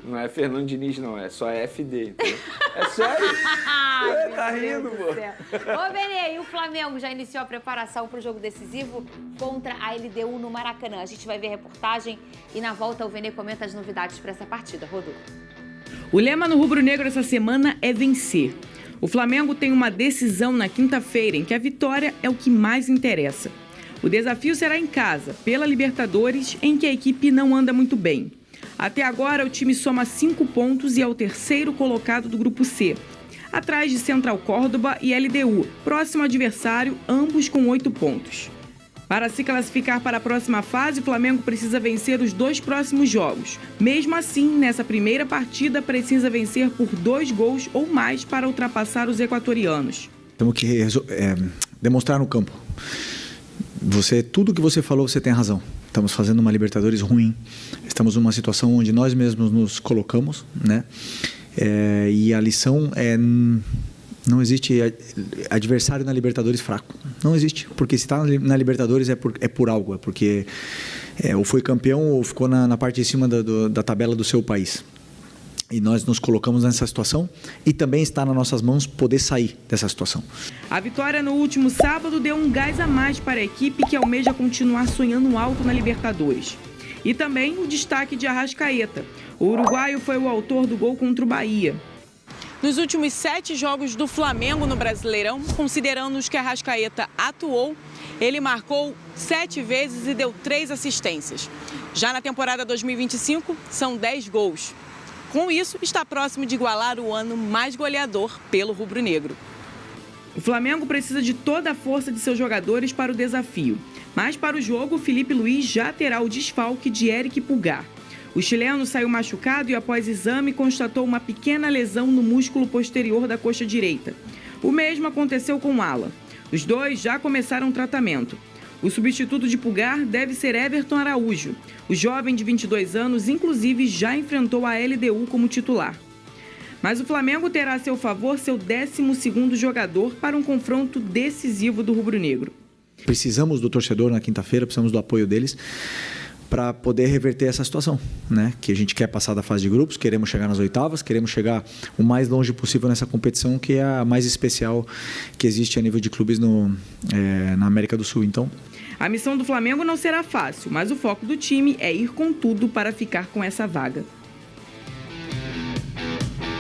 Não é Fernando Diniz, não. É só FD, entendeu? É sério? Tá rindo, pô. Ô, Benê, e o Flamengo já iniciou a preparação para o jogo decisivo contra a LDU no Maracanã. A gente vai ver a reportagem e na volta o Benê comenta as novidades para essa partida. Rodolfo. O lema no rubro-negro essa semana é vencer. O Flamengo tem uma decisão na quinta-feira em que a vitória é o que mais interessa. O desafio será em casa, pela Libertadores, em que a equipe não anda muito bem. Até agora, o time soma 5 pontos e é o terceiro colocado do Grupo C, atrás de Central Córdoba e LDU, próximo adversário, ambos com 8 pontos. Para se classificar para a próxima fase, o Flamengo precisa vencer os 2 próximos jogos. Mesmo assim, nessa primeira partida, precisa vencer por 2 gols ou mais para ultrapassar os equatorianos. Temos que demonstrar no campo. Tudo que você falou, você tem razão. Estamos fazendo uma Libertadores ruim. Estamos numa situação onde nós mesmos nos colocamos, né? E a lição é: não existe adversário na Libertadores fraco. Não existe. Porque se está na Libertadores é por algo. É porque ou foi campeão ou ficou na parte de cima da tabela do seu país. E nós nos colocamos nessa situação e também está nas nossas mãos poder sair dessa situação. A vitória no último sábado deu um gás a mais para a equipe que almeja continuar sonhando alto na Libertadores. E também o destaque de Arrascaeta. O uruguaio foi o autor do gol contra o Bahia. Nos últimos 7 jogos do Flamengo no Brasileirão, considerando os que Arrascaeta atuou, ele marcou 7 vezes e deu 3 assistências. Já na temporada 2025, são 10 gols. Com isso, está próximo de igualar o ano mais goleador pelo rubro-negro. O Flamengo precisa de toda a força de seus jogadores para o desafio. Mas para o jogo, o Felipe Luiz já terá o desfalque de Eric Pulgar. O chileno saiu machucado e, após exame, constatou uma pequena lesão no músculo posterior da coxa direita. O mesmo aconteceu com Alan. Os dois já começaram o tratamento. O substituto de Pulgar deve ser Everton Araújo. O jovem de 22 anos, inclusive, já enfrentou a LDU como titular. Mas o Flamengo terá a seu favor seu 12º jogador para um confronto decisivo do rubro-negro. Precisamos do torcedor na quinta-feira, precisamos do apoio deles para poder reverter essa situação, né? Que a gente quer passar da fase de grupos, queremos chegar nas oitavas, queremos chegar o mais longe possível nessa competição, que é a mais especial que existe a nível de clubes na América do Sul. Então, a missão do Flamengo não será fácil, mas o foco do time é ir com tudo para ficar com essa vaga.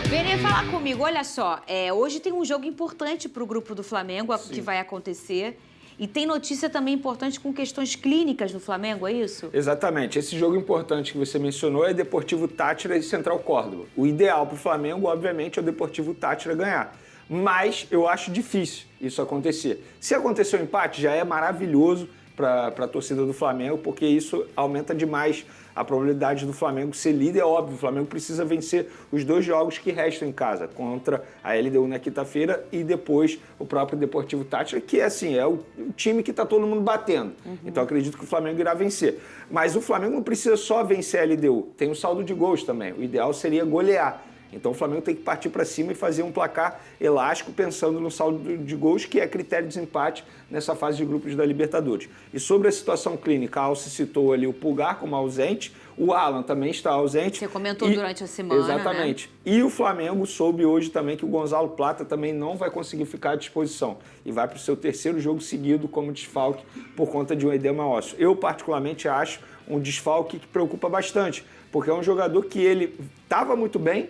Benê, fala comigo, olha só, hoje tem um jogo importante para o grupo do Flamengo, que vai acontecer. E tem notícia também importante com questões clínicas no Flamengo, é isso? Exatamente. Esse jogo importante que você mencionou é Deportivo Táchira e Central Córdoba. O ideal para o Flamengo, obviamente, é o Deportivo Táchira ganhar. Mas eu acho difícil isso acontecer. Se acontecer um empate, já é maravilhoso para a torcida do Flamengo, porque isso aumenta demais a probabilidade do Flamengo ser líder. É óbvio, o Flamengo precisa vencer os 2 jogos que restam em casa, contra a LDU na quinta-feira e depois o próprio Deportivo Táchira, que é o time que está todo mundo batendo. Então acredito que o Flamengo irá vencer. Mas o Flamengo não precisa só vencer a LDU, tem o saldo de gols também. O ideal seria golear. Então o Flamengo tem que partir para cima e fazer um placar elástico pensando no saldo de gols, que é critério de desempate nessa fase de grupos da Libertadores. E sobre a situação clínica, a Alce citou ali o Pulgar como ausente, o Alan também está ausente. Você comentou durante a semana, exatamente. Né? E o Flamengo soube hoje também que o Gonzalo Plata também não vai conseguir ficar à disposição e vai para o seu 3º jogo seguido como desfalque por conta de um edema ósseo. Eu particularmente acho um desfalque que preocupa bastante, porque é um jogador que ele estava muito bem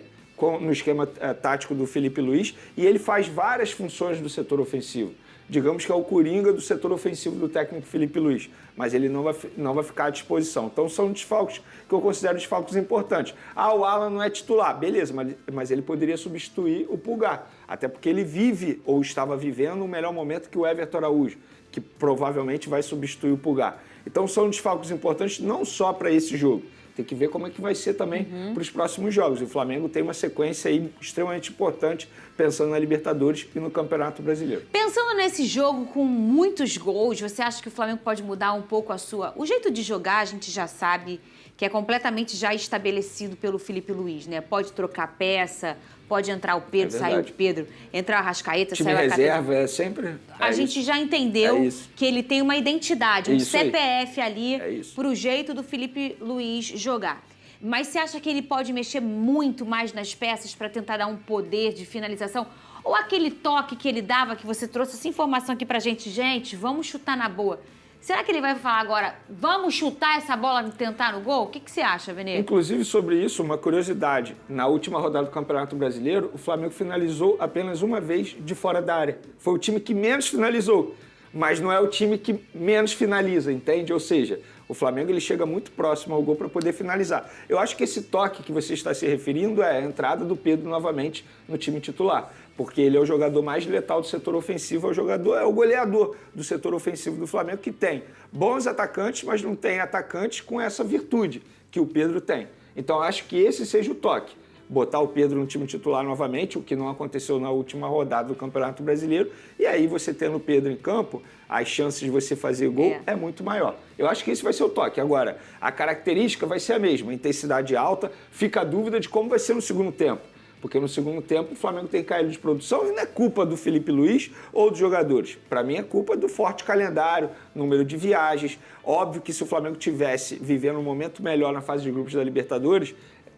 no esquema tático do Felipe Luiz, e ele faz várias funções do setor ofensivo. Digamos que é o coringa do setor ofensivo do técnico Felipe Luiz, mas ele não vai ficar à disposição. Então são desfalques que eu considero desfalques importantes. O Alan não é titular, beleza, mas ele poderia substituir o Pulgar, até porque ele vive ou estava vivendo o melhor momento que o Everton Araújo, que provavelmente vai substituir o Pulgar. Então são desfalques importantes não só para esse jogo. Tem que ver como é que vai ser também para os próximos jogos. E o Flamengo tem uma sequência aí extremamente importante, pensando na Libertadores e no Campeonato Brasileiro. Pensando nesse jogo com muitos gols, você acha que o Flamengo pode mudar um pouco o jeito de jogar? A gente já sabe que é completamente já estabelecido pelo Felipe Luiz, né? Pode trocar peça, pode entrar o Pedro, sair o Pedro, entrar o Arrascaeta, sair o Arrascaeta. Time reserva sempre... A gente já entendeu que ele tem uma identidade, um CPF ali para o jeito do Felipe Luiz jogar. Mas você acha que ele pode mexer muito mais nas peças para tentar dar um poder de finalização? Ou aquele toque que ele dava, que você trouxe essa informação aqui pra gente, vamos chutar na boa. Será que ele vai falar agora, vamos chutar essa bola e tentar no gol? O que você acha, Venê? Inclusive, sobre isso, uma curiosidade. Na última rodada do Campeonato Brasileiro, o Flamengo finalizou apenas uma vez de fora da área. Foi o time que menos finalizou, mas não é o time que menos finaliza, entende? Ou seja, o Flamengo ele chega muito próximo ao gol para poder finalizar. Eu acho que esse toque que você está se referindo é a entrada do Pedro novamente no time titular, porque ele é o jogador mais letal do setor ofensivo, é o goleador do setor ofensivo do Flamengo, que tem bons atacantes, mas não tem atacantes com essa virtude que o Pedro tem. Então, eu acho que esse seja o toque. Botar o Pedro no time titular novamente, o que não aconteceu na última rodada do Campeonato Brasileiro, e aí você tendo o Pedro em campo, as chances de você fazer gol é muito maior. Eu acho que esse vai ser o toque. Agora, a característica vai ser a mesma, intensidade alta, fica a dúvida de como vai ser no segundo tempo. Porque no segundo tempo o Flamengo tem caído de produção e não é culpa do Felipe Luiz ou dos jogadores. Para mim é culpa do forte calendário, número de viagens. Óbvio que se o Flamengo tivesse vivendo um momento melhor na fase de grupos da Libertadores,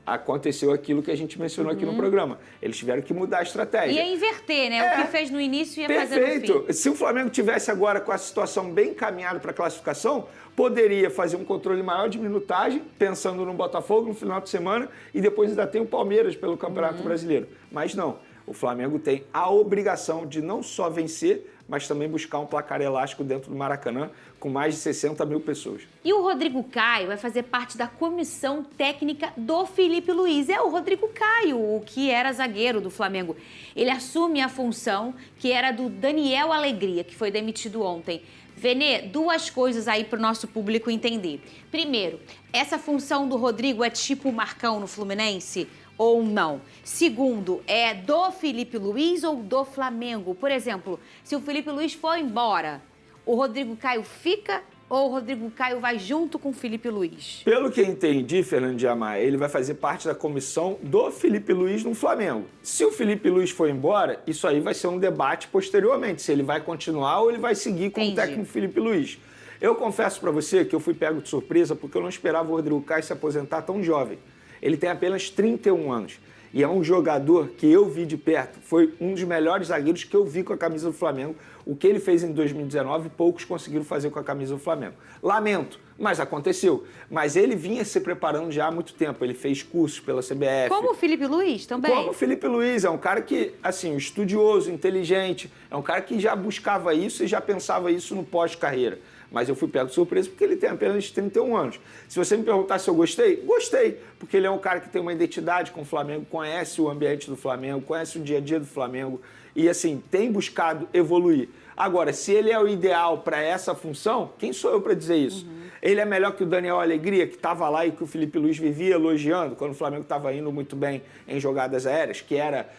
aconteceu aquilo que a gente mencionou aqui no programa. Eles tiveram que mudar a estratégia. Ia inverter, né? O que fez no início ia fazer no fim. Perfeito. Se o Flamengo tivesse agora com a situação bem encaminhada para a classificação, poderia fazer um controle maior de minutagem, pensando no Botafogo no final de semana, e depois ainda tem o Palmeiras pelo Campeonato Brasileiro. Mas não. O Flamengo tem a obrigação de não só vencer, mas também buscar um placar elástico dentro do Maracanã, com mais de 60 mil pessoas. E o Rodrigo Caio vai fazer parte da comissão técnica do Felipe Luiz. É o Rodrigo Caio, o que era zagueiro do Flamengo. Ele assume a função que era do Daniel Alegria, que foi demitido ontem. Venê, duas coisas aí para o nosso público entender. Primeiro, essa função do Rodrigo é tipo o Marcão no Fluminense? Ou não? Segundo, é do Felipe Luiz ou do Flamengo? Por exemplo, se o Felipe Luiz for embora, o Rodrigo Caio fica ou o Rodrigo Caio vai junto com o Felipe Luiz? Pelo que eu entendi, Fernando de Amar, ele vai fazer parte da comissão do Felipe Luiz no Flamengo. Se o Felipe Luiz for embora, isso aí vai ser um debate posteriormente, se ele vai continuar ou ele vai seguir com o técnico Felipe Luiz. Eu confesso para você que eu fui pego de surpresa porque eu não esperava o Rodrigo Caio se aposentar tão jovem. Ele tem apenas 31 anos e é um jogador que eu vi de perto. Foi um dos melhores zagueiros que eu vi com a camisa do Flamengo. O que ele fez em 2019, poucos conseguiram fazer com a camisa do Flamengo. Lamento, mas aconteceu. Mas ele vinha se preparando já há muito tempo. Ele fez cursos pela CBF. Como o Felipe Luiz também? Como o Felipe Luiz. É um cara que, assim, estudioso, inteligente. É um cara que já buscava isso e já pensava isso no pós-carreira. Mas eu fui pego de surpresa porque ele tem apenas 31 anos. Se você me perguntar se eu gostei, gostei. Porque ele é um cara que tem uma identidade com o Flamengo, conhece o ambiente do Flamengo, conhece o dia a dia do Flamengo e, assim, tem buscado evoluir. Agora, se ele é o ideal para essa função, quem sou eu para dizer isso? Ele é melhor que o Daniel Alegria, que estava lá e que o Felipe Luiz vivia elogiando quando o Flamengo estava indo muito bem em jogadas aéreas, que era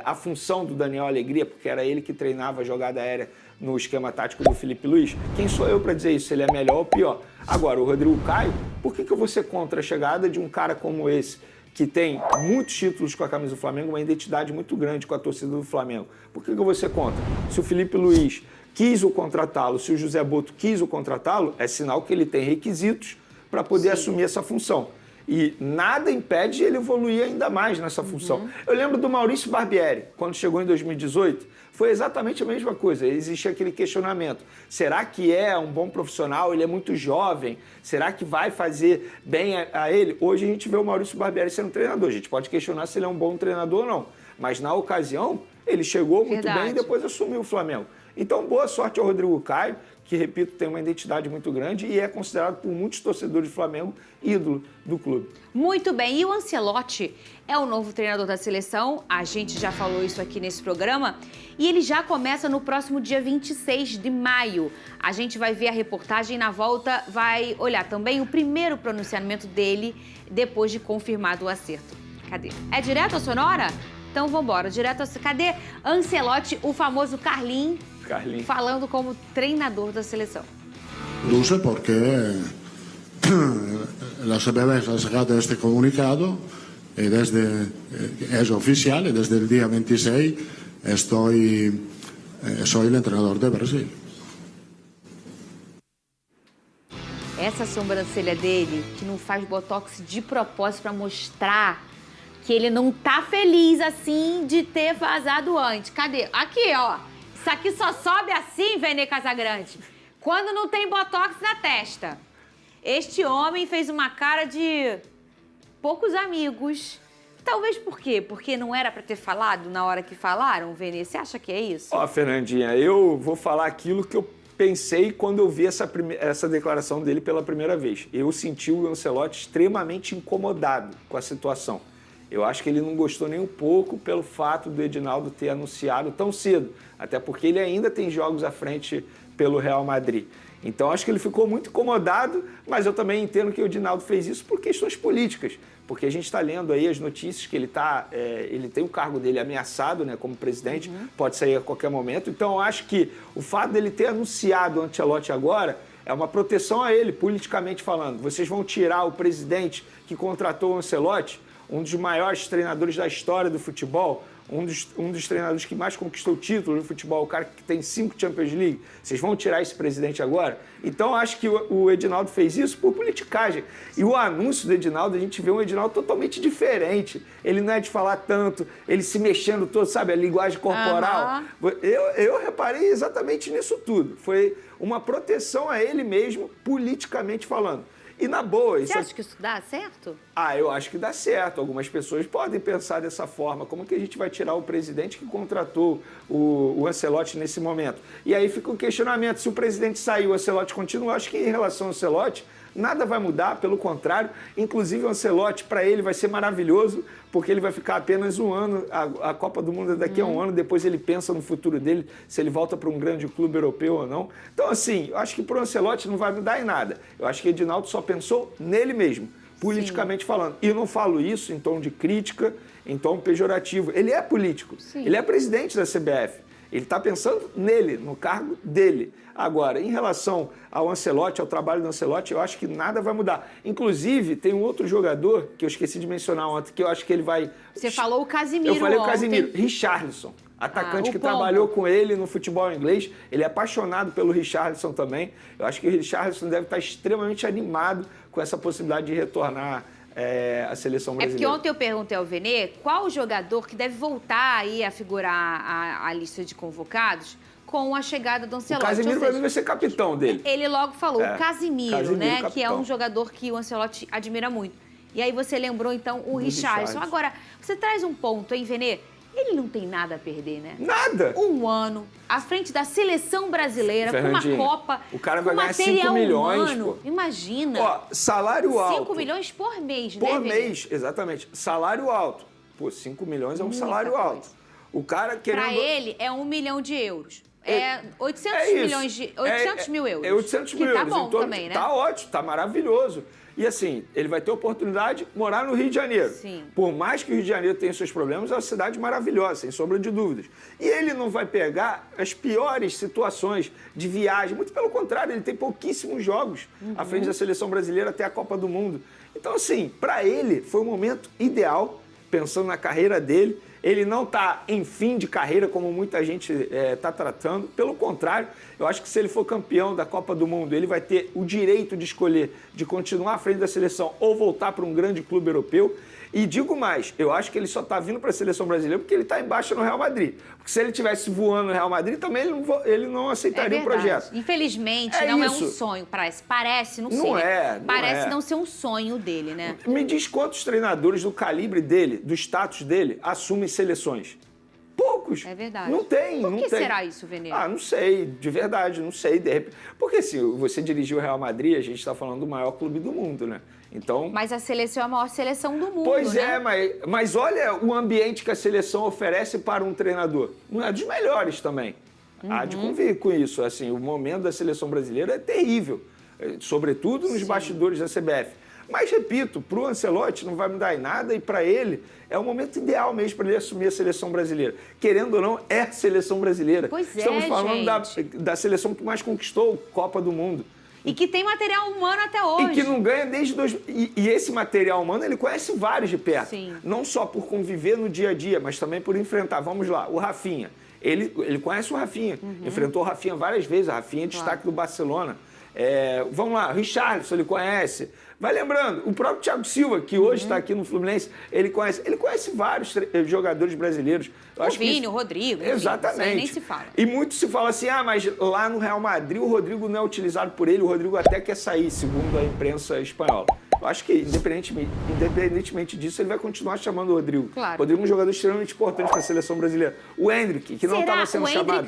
a função do Daniel Alegria, porque era ele que treinava a jogada aérea no esquema tático do Felipe Luiz. Quem sou eu para dizer isso, se ele é melhor ou pior? Agora, o Rodrigo Caio, por que eu vou ser contra a chegada de um cara como esse, que tem muitos títulos com a camisa do Flamengo, uma identidade muito grande com a torcida do Flamengo? Por que eu vou ser contra? Se o Felipe Luiz quis o contratá-lo, se o José Boto quis o contratá-lo, é sinal que ele tem requisitos para poder assumir essa função. E nada impede ele evoluir ainda mais nessa função. Eu lembro do Maurício Barbieri, quando chegou em 2018, foi exatamente a mesma coisa. Existia aquele questionamento. Será que é um bom profissional? Ele é muito jovem. Será que vai fazer bem a ele? Hoje a gente vê o Maurício Barbieri sendo treinador. A gente pode questionar se ele é um bom treinador ou não. Mas na ocasião, ele chegou muito bem e depois assumiu o Flamengo. Então, boa sorte ao Rodrigo Caio, que, repito, tem uma identidade muito grande e é considerado por muitos torcedores do Flamengo ídolo do clube. Muito bem. E o Ancelotti é o novo treinador da seleção. A gente já falou isso aqui nesse programa. E ele já começa no próximo dia 26 de maio. A gente vai ver a reportagem e na volta vai olhar também o primeiro pronunciamento dele depois de confirmado o acerto. Cadê? É direto ou sonora? Então vamos embora, direto a... Cadê Ancelotti, o famoso Carlinhos, falando como treinador da seleção? Luce porque la CBF ha sacado este comunicado y es oficial y desde el día 26 soy el entrenador de Brasil. essa sobrancelha dele, que não faz botox de propósito pra mostrar que ele não tá feliz assim de ter vazado antes. Cadê? Aqui, ó. Isso aqui só sobe assim, Vene Casagrande, quando não tem botox na testa. Este homem fez uma cara de poucos amigos. Talvez por quê? Porque não era pra ter falado na hora que falaram, Vene? Você acha que é isso? Ó, Fernandinha, eu vou falar aquilo que eu pensei quando eu vi essa declaração dele pela primeira vez. Eu senti o Ancelotti extremamente incomodado com a situação. Eu acho que ele não gostou nem um pouco pelo fato do Edinaldo ter anunciado tão cedo, até porque ele ainda tem jogos à frente pelo Real Madrid. Então, acho que ele ficou muito incomodado, mas eu também entendo que o Edinaldo fez isso por questões políticas, porque a gente está lendo aí as notícias que ele tem o cargo dele ameaçado, né, como presidente, pode sair a qualquer momento. Então, eu acho que o fato dele ter anunciado o Ancelotti agora é uma proteção a ele, politicamente falando. Vocês vão tirar o presidente que contratou o Ancelotti, um dos maiores treinadores da história do futebol, um dos treinadores que mais conquistou o título no futebol, o cara que tem 5 Champions League. Vocês vão tirar esse presidente agora? Então, acho que o Edinaldo fez isso por politicagem. E o anúncio do Edinaldo, a gente vê um Edinaldo totalmente diferente. Ele não é de falar tanto, ele se mexendo todo, sabe, a linguagem corporal. Eu reparei exatamente nisso tudo. Foi uma proteção a ele mesmo, politicamente falando. E na boa... Você acha que isso dá certo? Eu acho que dá certo. Algumas pessoas podem pensar dessa forma. Como que a gente vai tirar o presidente que contratou o Ancelotti nesse momento? E aí fica o questionamento. Se o presidente sair, o Ancelotti continua. Acho que em relação ao Ancelotti, nada vai mudar, pelo contrário. Inclusive o Ancelotti, para ele, vai ser maravilhoso, porque ele vai ficar apenas um ano. A Copa do Mundo é daqui a um ano. Depois ele pensa no futuro dele, se ele volta para um grande clube europeu ou não. Então, assim, eu acho que para o Ancelotti não vai mudar em nada. Eu acho que Edinaldo só pensou nele mesmo, politicamente falando. E eu não falo isso em tom de crítica, em tom pejorativo. Ele é político. Ele é presidente da CBF. Ele está pensando nele, no cargo dele. Agora, em relação ao Ancelotti, ao trabalho do Ancelotti, eu acho que nada vai mudar. Inclusive, tem um outro jogador que eu esqueci de mencionar ontem, que eu acho que ele vai... Você falou o Casemiro Eu falei ontem. o Casemiro. Richarlison, atacante que Pombo. trabalhou com ele no futebol inglês. Ele é apaixonado pelo Richarlison também. Eu acho que o Richarlison deve estar extremamente animado com essa possibilidade de retornar à seleção É brasileira. porque ontem eu perguntei ao Vene qual o jogador que deve voltar aí a figurar a lista de convocados com a chegada do O Ancelotti. Casemiro, para mim, vai ser capitão dele. Ele logo falou, o Casemiro, né? capitão. Que é um jogador que o Ancelotti admira muito. E aí você lembrou, então, o Richarlison. Agora, você traz um ponto, hein, Vene? Ele não tem nada a perder, né? Nada! Um ano à frente da seleção brasileira, com Fernandinho, uma Copa, o cara com vai ganhar 5 material milhões, humano. pô. Imagina. Ó, salário alto. 5 milhões por mês, né, Por Vene? mês, exatamente. Salário alto. Pô, 5 milhões é um Muita salário coisa. alto. O cara querendo... Para ele, é 1 milhão de euros. É 800 isso. milhões de... 800 mil euros. É 800 mil que tá euros. bom em torno também, de, né? Tá ótimo, tá maravilhoso. E assim, ele vai ter a oportunidade de morar no Rio de Janeiro. Sim. Por mais que o Rio de Janeiro tenha seus problemas, é uma cidade maravilhosa, sem sombra de dúvidas. E ele não vai pegar as piores situações de viagem. Muito pelo contrário, ele tem pouquíssimos jogos à frente da seleção brasileira até a Copa do Mundo. Então, assim, para ele foi o momento ideal, pensando na carreira dele. Ele não está em fim de carreira, como muita gente está tratando. Pelo contrário, eu acho que se ele for campeão da Copa do Mundo, ele vai ter o direito de escolher de continuar à frente da seleção ou voltar para um grande clube europeu. E digo mais, eu acho que ele só está vindo para a seleção brasileira porque ele está embaixo no Real Madrid. Porque se ele estivesse voando no Real Madrid, também ele não aceitaria o projeto. Infelizmente, É não isso. é um sonho. Parece, não sei. Não né? é, não Parece é. não ser um sonho dele, né? Me diz quantos treinadores do calibre dele, do status dele, assumem seleções? Poucos. É verdade. Não tem, Por não que tem. será isso, Vene? Não sei, de verdade, não sei. De repente... Porque se você dirigiu o Real Madrid, a gente está falando do maior clube do mundo, né? Então... Mas a seleção é a maior seleção do mundo, Pois né? é, mas olha o ambiente que a seleção oferece para um treinador. Não é dos melhores também. Há de convir com isso. Assim, o momento da seleção brasileira é terrível, sobretudo nos bastidores da CBF. Mas, repito, para o Ancelotti não vai mudar em nada e para ele é o momento ideal mesmo para ele assumir a seleção brasileira. Querendo ou não, é a seleção brasileira. Pois é, Estamos falando gente. da seleção que mais conquistou Copa do Mundo. E que tem material humano até hoje. E que não ganha desde... E esse material humano, ele conhece vários de perto. Sim. Não só por conviver no dia a dia, mas também por enfrentar. Vamos lá, o Rafinha. Ele conhece o Rafinha. Enfrentou o Rafinha várias vezes. O Rafinha é destaque do Barcelona. Vamos lá, Richarlison, ele conhece. Vai lembrando, o próprio Thiago Silva, que hoje está aqui no Fluminense, ele conhece vários jogadores brasileiros. O Vini, o Rodrigo. Exatamente. Isso aí nem se fala. E muito se fala assim, mas lá no Real Madrid o Rodrigo não é utilizado por ele, o Rodrigo até quer sair, segundo a imprensa espanhola. Eu acho que, independentemente disso, ele vai continuar chamando o Rodrigo. Claro. O Rodrigo é um jogador extremamente importante para a seleção brasileira. O Endrick, que não estava sendo chamado.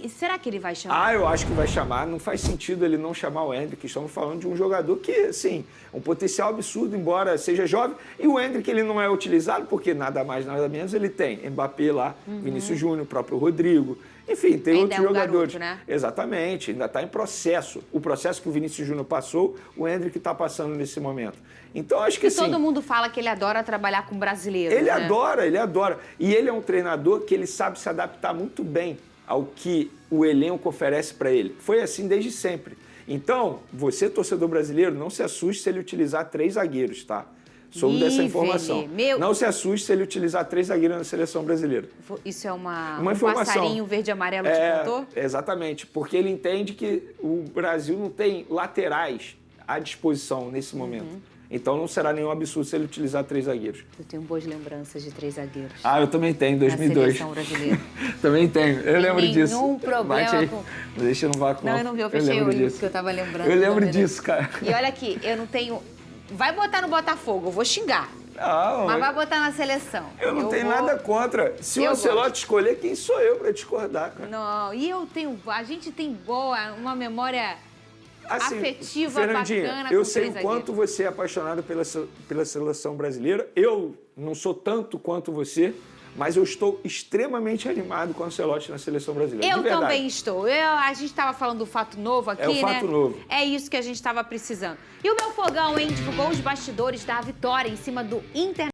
Será que ele vai chamar? Eu acho que vai chamar. Não faz sentido ele não chamar o Endrick. Estamos falando de um jogador que, assim, um potencial absurdo, embora seja jovem. E o Endrick, ele não é utilizado porque nada mais, nada menos ele tem. Mbappé lá, Vinícius Júnior, o próprio Rodrigo. Enfim, tem outros jogadores. Garoto, né? Exatamente, ainda está em processo. O processo que o Vinícius Júnior passou, o Endrick está passando nesse momento. Então, acho que assim... todo mundo fala que ele adora trabalhar com brasileiro, Ele né? adora. E ele é um treinador que ele sabe se adaptar muito bem ao que o elenco oferece para ele. Foi assim desde sempre. Então, você, torcedor brasileiro, não se assuste se ele utilizar 3 zagueiros, tá? Soube dessa informação. Não se assuste se ele utilizar 3 zagueiros na seleção brasileira. Isso é um informação. Passarinho verde e amarelo te contou? Exatamente, porque ele entende que o Brasil não tem laterais à disposição nesse momento. Então não será nenhum absurdo se ele utilizar 3 zagueiros. Eu tenho boas lembranças de 3 zagueiros. Eu também tenho, em 2002. Na seleção brasileira. Também tenho, eu lembro disso. Nenhum problema com... Deixa eu não vácuo. Não, eu não vi, eu fechei o olho porque eu tava lembrando. Eu lembro disso, cara. E olha aqui, eu não tenho... Vai botar no Botafogo, eu vou xingar. Mas vai botar na seleção. Eu não tenho nada contra. Se o Ancelotti escolher, quem sou eu para discordar, cara? Não, e a gente tem uma memória afetiva, bacana. Eu sei o quanto você é apaixonado pela seleção brasileira. Eu não sou tanto quanto você, mas eu estou extremamente animado com o Ancelotti na seleção brasileira. Eu também estou. A gente estava falando do fato novo aqui, né? É o fato novo. É isso que a gente estava precisando. E o meu fogão, hein? Divulgou os bastidores da vitória em cima do Inter.